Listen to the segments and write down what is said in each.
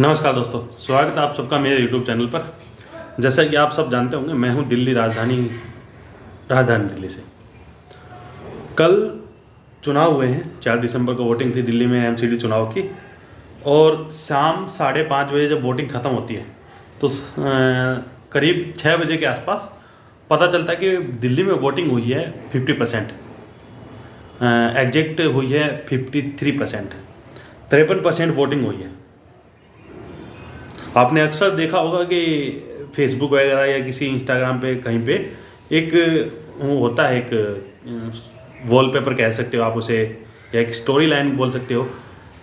नमस्कार दोस्तों, स्वागत है आप सबका मेरे YouTube चैनल पर। जैसा कि आप सब जानते होंगे, मैं हूं राजधानी दिल्ली से। कल चुनाव हुए हैं, 4 दिसंबर को वोटिंग थी दिल्ली में MCD चुनाव की। और शाम 5:30 बजे जब वोटिंग ख़त्म होती है तो करीब 6 बजे के आसपास पता चलता है कि दिल्ली में वोटिंग हुई है 50%, एग्जैक्ट हुई है 53%, 53% वोटिंग हुई है। आपने अक्सर देखा होगा कि फेसबुक वगैरह या किसी इंस्टाग्राम पे कहीं पे एक वो होता है, एक वॉलपेपर कह सकते हो आप उसे, या एक स्टोरी लाइन बोल सकते हो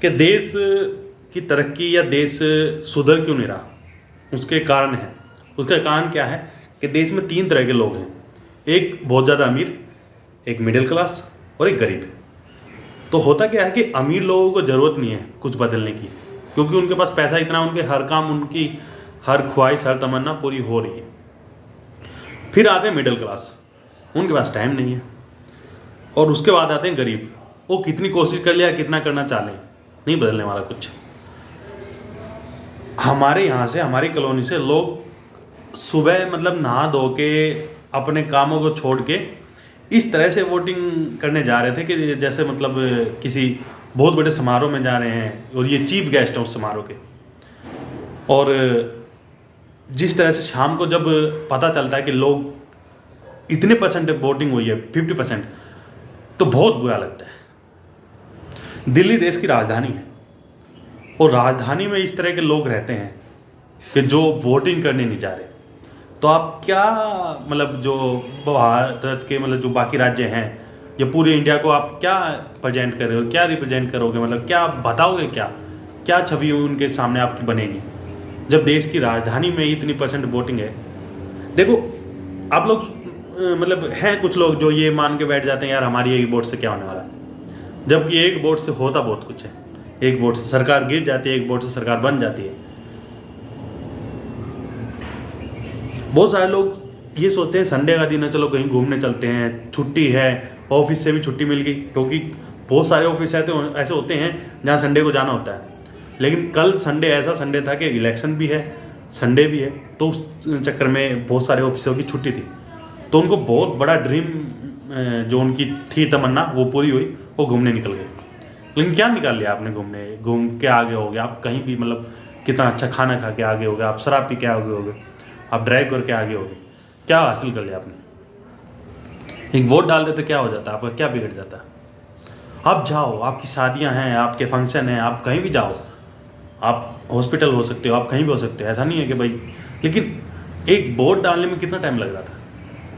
कि देश की तरक्की या देश सुधर क्यों नहीं रहा। उसके कारण है, उसका कारण क्या है कि देश में 3 तरह के लोग हैं, एक बहुत ज़्यादा अमीर, एक मिडिल क्लास और एक गरीब। तो होता क्या है कि अमीर लोगों को ज़रूरत नहीं है कुछ बदलने की, क्योंकि उनके पास पैसा इतना, उनके हर काम, उनकी हर ख्वाहिश, हर तमन्ना पूरी हो रही है। फिर आते हैं मिडिल क्लास, उनके पास टाइम नहीं है। और उसके बाद आते हैं गरीब, वो कितनी कोशिश कर लिया, कितना करना चाह लें, नहीं बदलने वाला कुछ। हमारे यहाँ से, हमारी कॉलोनी से लोग सुबह मतलब नहा धो के अपने कामों को छोड़ के इस तरह से वोटिंग करने जा रहे थे कि जैसे मतलब किसी बहुत बड़े समारोह में जा रहे हैं और ये चीफ गेस्ट हैं उस समारोह के। और जिस तरह से शाम को जब पता चलता है कि लोग इतने % वोटिंग हुई है 50%, तो बहुत बुरा लगता है। दिल्ली देश की राजधानी है और राजधानी में इस तरह के लोग रहते हैं कि जो वोटिंग करने नहीं जा रहे। तो आप क्या मतलब जो भारत के मतलब जो बाकी राज्य हैं या पूरे इंडिया को आप क्या प्रेजेंट कर रहे हो, क्या रिप्रेजेंट करोगे, मतलब क्या बताओगे, क्या छवि उनके सामने आपकी बनेगी जब देश की राजधानी में इतनी % वोटिंग है। देखो आप लोग मतलब हैं कुछ लोग जो ये मान के बैठ जाते हैं यार हमारी एक वोट से क्या होने वाला है, जबकि एक वोट से होता बहुत कुछ है। एक वोट से सरकार गिर जाती है, एक वोट से सरकार बन जाती है। बहुत सारे लोग ये सोचते हैं संडे का दिन है, चलो कहीं घूमने चलते हैं, छुट्टी है, ऑफिस से भी छुट्टी मिल गई, क्योंकि बहुत सारे ऑफिस ऐसे होते हैं जहाँ संडे को जाना होता है। लेकिन कल संडे ऐसा संडे था कि इलेक्शन भी है, संडे भी है, तो उस चक्कर में बहुत सारे ऑफिसों की छुट्टी थी। तो उनको बहुत बड़ा ड्रीम जो उनकी थी तमन्ना वो पूरी हुई, वो घूमने निकल गए। लेकिन क्या निकाल लिया आपने, घूम के आगे हो गए आप कहीं भी, मतलब कितना अच्छा खाना खा के आगे हो गए, आप शराब पी के आगे हो गए, आप ड्राइव करके आगे हो गए, क्या हासिल कर लिया आपने। एक वोट डाल देते क्या हो जाता, आपका क्या बिगड़ जाता। आप जाओ, आपकी शादियां हैं, आपके फंक्शन हैं, आप कहीं भी जाओ, आप हॉस्पिटल हो सकते हो, आप कहीं भी हो सकते हो, ऐसा नहीं है कि भाई। लेकिन एक वोट डालने में कितना टाइम लग रहा था,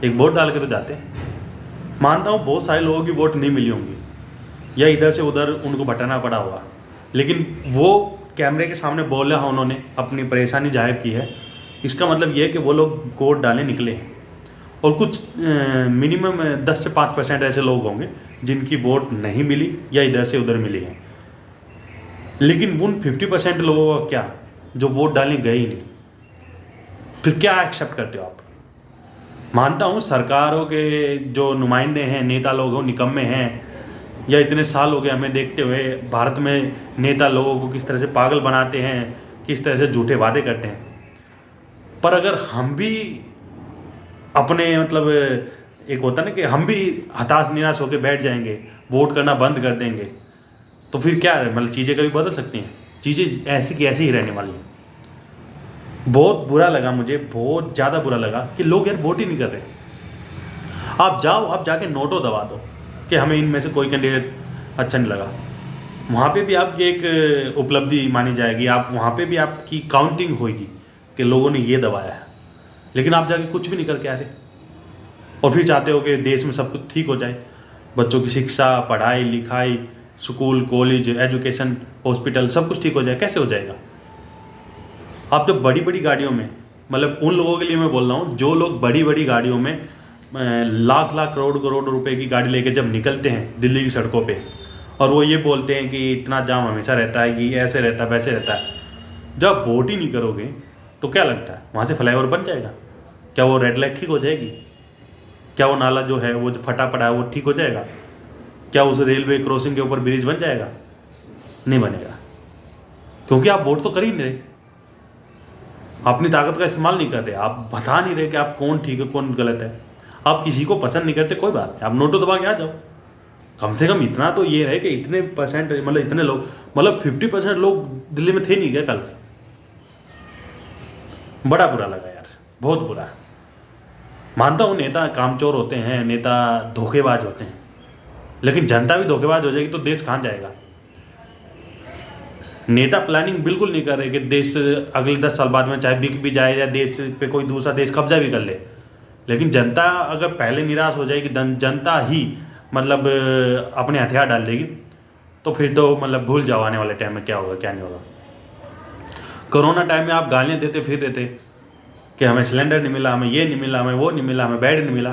एक वोट डाल के तो जाते। मानता हूँ बहुत सारे लोगों की वोट नहीं मिली होंगी या इधर से उधर उनको भटकना पड़ा होगा, लेकिन वो कैमरे के सामने बोला है, उन्होंने अपनी परेशानी जाहिर की है। इसका मतलब ये है कि वो लोग वोट डालने निकले हैं। और कुछ मिनिमम 10 से 5% ऐसे लोग होंगे जिनकी वोट नहीं मिली या इधर से उधर मिली है। लेकिन उन 50% लोगों का क्या, जो वोट डालने गए ही नहीं, फिर क्या एक्सेप्ट करते हो आप। मानता हूँ सरकारों के जो नुमाइंदे हैं, नेता लोग हो, निकम्मे हैं, या इतने साल हो गए हमें देखते हुए भारत में नेता लोगों को किस तरह से पागल बनाते हैं, किस तरह से झूठे वादे करते हैं। पर अगर हम भी अपने मतलब एक होता ना कि हम भी हताश निराश होकर बैठ जाएंगे, वोट करना बंद कर देंगे, तो फिर क्या है, मतलब चीज़ें कभी बदल सकती हैं, चीज़ें ऐसी की ऐसी ही रहने वाली हैं। बहुत बुरा लगा मुझे, बहुत ज़्यादा बुरा लगा कि लोग यार वोट ही नहीं कर रहे। आप जाओ, आप जाके नोटो दबा दो कि हमें इनमें से कोई कैंडिडेट अच्छा नहीं लगा। वहाँ पे भी आपकी एक उपलब्धि मानी जाएगी, आप वहाँ पे भी आपकी काउंटिंग होगी कि लोगों ने ये दबाया है। लेकिन आप जाके कुछ भी नहीं करके आ रहे, और फिर चाहते हो कि देश में सब कुछ ठीक हो जाए, बच्चों की शिक्षा, पढ़ाई लिखाई, स्कूल, कॉलेज, एजुकेशन, हॉस्पिटल, सब कुछ ठीक हो जाए। कैसे हो जाएगा। आप जब बड़ी बड़ी गाड़ियों में, मतलब उन लोगों के लिए मैं बोल रहा हूँ जो लोग बड़ी बड़ी गाड़ियों में लाख लाख करोड़ करोड़ रुपए की गाड़ी लेके जब निकलते हैं दिल्ली की सड़कों पे, और वो ये बोलते हैं कि इतना जाम हमेशा रहता है, कि ऐसे रहता है, वैसे रहता है। जब वोट ही नहीं करोगे तो क्या लगता है वहाँ से फ्लाईओवर बन जाएगा, क्या वो रेड लाइट ठीक हो जाएगी, क्या वो नाला जो है वो जो फटा पड़ा है वो ठीक हो जाएगा, क्या उस रेलवे क्रॉसिंग के ऊपर ब्रिज बन जाएगा, नहीं बनेगा। क्योंकि आप वोट तो कर ही नहीं रहे, अपनी ताकत का इस्तेमाल नहीं कर रहे, आप बता नहीं रहे कि आप कौन ठीक है कौन गलत है। आप किसी को पसंद नहीं करते, कोई बात नहीं, आप नोटो दबा के आ जाओ। कम से कम इतना तो ये है कि इतने परसेंट, मतलब इतने लोग, मतलब 50% लोग दिल्ली में थे नहीं क्या कल? बड़ा बुरा लगा यार, बहुत बुरा। मानता हूँ नेता कामचोर होते हैं, नेता धोखेबाज होते हैं, लेकिन जनता भी धोखेबाज हो जाएगी तो देश कहाँ जाएगा? नेता प्लानिंग बिल्कुल नहीं कर रहे कि देश अगले 10 साल बाद में चाहे बिक भी जाए या देश पे कोई दूसरा देश कब्जा भी कर ले, लेकिन जनता अगर पहले निराश हो जाएगी, जनता ही मतलब अपने हथियार डाल देगी, तो फिर तो मतलब भूल जाओ आने वाले टाइम में क्या होगा क्या नहीं होगा। कोरोना टाइम में आप गालियाँ देते फिर रहे थे कि हमें सिलेंडर नहीं मिला, हमें ये नहीं मिला, हमें वो नहीं मिला, हमें बेड नहीं मिला,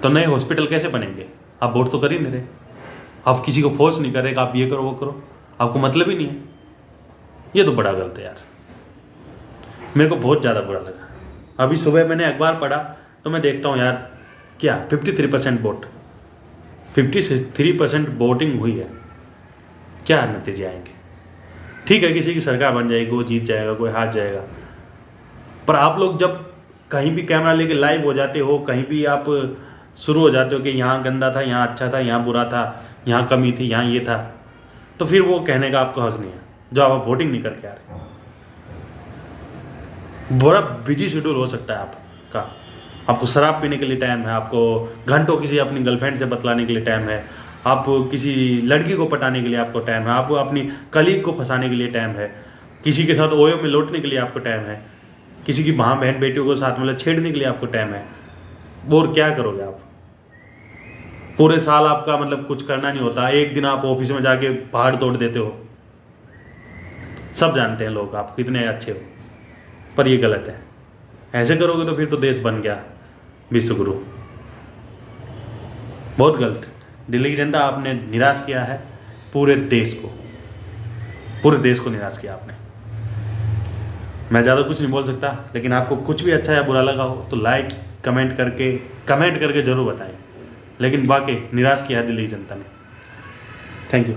तो नए हॉस्पिटल कैसे बनेंगे? आप वोट तो कर ही नहीं रहे, आप किसी को फोर्स नहीं कर रहे कि आप ये करो वो करो, आपको मतलब ही नहीं है। ये तो बड़ा गलत है यार, मेरे को बहुत ज़्यादा बुरा लगा। अभी सुबह मैंने अखबार पढ़ा तो मैं देखता हूँ यार, क्या 53% वोट, 53% वोटिंग हुई है, क्या नतीजे आएंगे? ठीक है, किसी की सरकार बन जाएगी, वो जीत जाएगा, कोई हार जाएगा, पर आप लोग जब कहीं भी कैमरा लेके लाइव हो जाते हो, कहीं भी आप शुरू हो जाते हो कि यहाँ गंदा था, यहाँ अच्छा था, यहाँ बुरा था, यहाँ कमी थी, यहाँ ये था, तो फिर वो कहने का आपको हक नहीं है जो आप वोटिंग नहीं करके आ रहे। बड़ा बिजी शेड्यूल हो सकता है आपका, आपको शराब पीने के लिए टाइम है, आपको घंटों किसी अपनी गर्लफ्रेंड से बतलाने के लिए टाइम है, आप किसी लड़की को पटाने के लिए आपको टाइम है, आपको अपनी कलीग को फंसाने के लिए टाइम है, किसी के साथ ओयो में लौटने के लिए आपको टाइम है, किसी की माँ बहन बेटियों को साथ में छेड़ने के लिए आपको टाइम है। और क्या करोगे आप? पूरे साल आपका मतलब कुछ करना नहीं होता, एक दिन आप ऑफिस में जाके पहाड़ तोड़ देते हो। सब जानते हैं लोग आप कितने अच्छे हो, पर ये गलत है। ऐसे करोगे तो फिर तो देश बन गया विश्वगुरु। बहुत गलत। दिल्ली की जनता आपने निराश किया है पूरे देश को, पूरे देश को निराश किया आपने। मैं ज़्यादा कुछ नहीं बोल सकता, लेकिन आपको कुछ भी अच्छा या बुरा लगा हो तो लाइक कमेंट करके ज़रूर बताएं। लेकिन वाकई निराश किया है दिल्ली की जनता ने। Thank you.